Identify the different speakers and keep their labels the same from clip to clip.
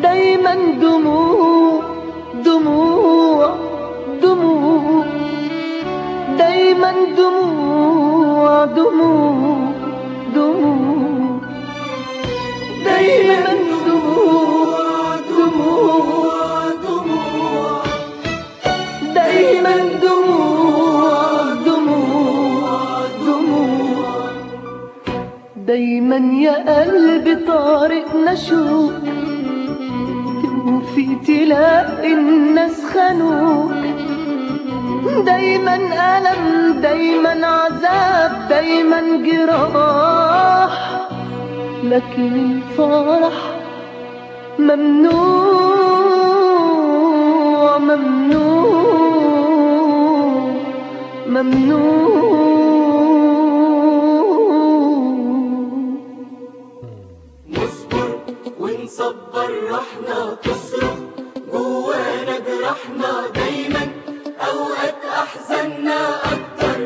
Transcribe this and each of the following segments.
Speaker 1: دايما دموع دموع دموع، دايما دموع دموع دموع، دايما دموع دموع دموع، دايما دموع دموع دموع. دايما يا قلبي طارقنا شوق، وفي تلاقي الناس خانوك. دايما ألم، دايما عذاب، دايما جراح، لكن الفرح ممنوع ممنوع ممنوع.
Speaker 2: نصبر ونصبر روحنا تصرخ جوانا جرحنا دايما، اوقات احزاننا اكتر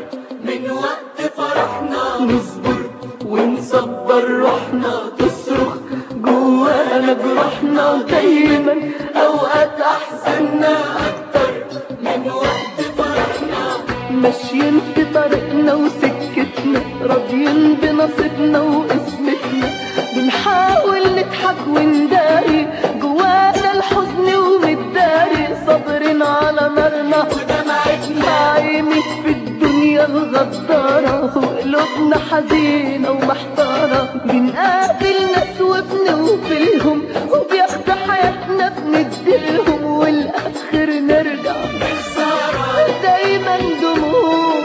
Speaker 2: من وقت فرحنا. نصبر ونصبر روحنا تصرخ جوانا جرحنا دايما، اوقات احزاننا اكتر من وقت فرحنا.
Speaker 1: ماشيين في طريقنا وسكتنا، راضيين بنصيبنا وقسمتنا، بنحاول نضحك ونداري جوانا الحزن ومتداري، صابرين على نارنا
Speaker 2: ودمعتنا
Speaker 1: عايمين في الدنيا الغدارة، وقلوبنا حزينة ومحتارة. بنقابل ناس وبنوفلهم، وبياخدوا حياتنا بنديلهم، والآخر نرجع
Speaker 2: بخسارة.
Speaker 1: دايما دموع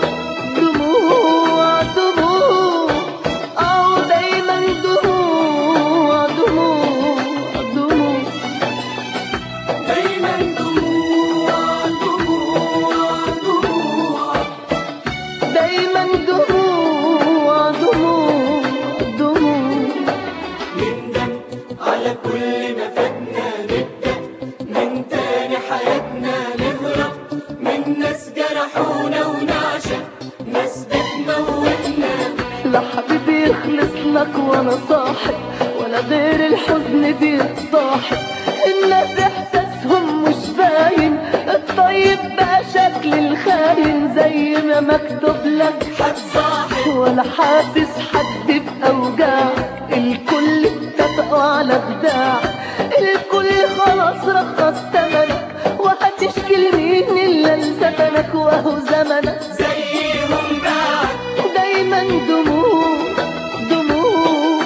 Speaker 1: دموع دموع، دايما دموع دموع دموع،
Speaker 2: دايما دموع دموع دموع،
Speaker 1: دايما دموع دموع دموع.
Speaker 2: نندم على كل ما فاتنا، نبدأ من تاني حياتنا، نهرب من ناس جرحونا ونعشق ناس بتموتنا.
Speaker 1: لا حبيبي يخلص لك وانا صاحب، ولا غير الحزن بيتصاحب. الناس احساسهم مش باين، الطيب بقى شكل الخاين، زي ما مكتوب لك
Speaker 2: هتصاحب
Speaker 1: ولا حاسس حد بأوجاعك. الكل اتفقوا على خداعك، الكل خلاص رخص تمنك، وهتشكي لمين الا لزمنك، وهو زمنك
Speaker 2: زيهم بعد.
Speaker 1: دايما دموع دموع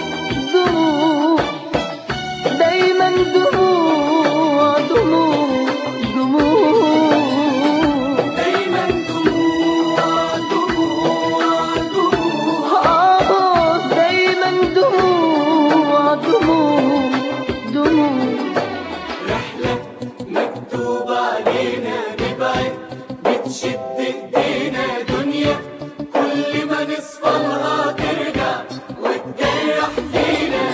Speaker 1: دموع، دايما دموع دموع دموع،
Speaker 2: دايما دموع دموع دموع،
Speaker 1: دايما دموع دموع دموع.
Speaker 2: رحلة مكتوبة علينا نبعد، بتشد ايدينا دنيا كل ما نصفلها ترجع وتجرح فينا.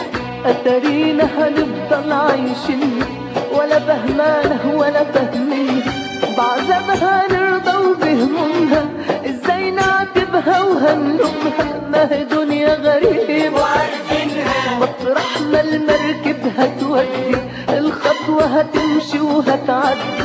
Speaker 1: أتارينا هنفضل عايشين، ولا فهمانة ولا فاهمين، بعذابها نرضى وبهمومها، ازاي نعاتبها وهنلومها. ما هي دنيا غريبة
Speaker 2: وعارفينها
Speaker 1: مطرح ما المركب هتودي، الخطوة هتمشي وهتعدي.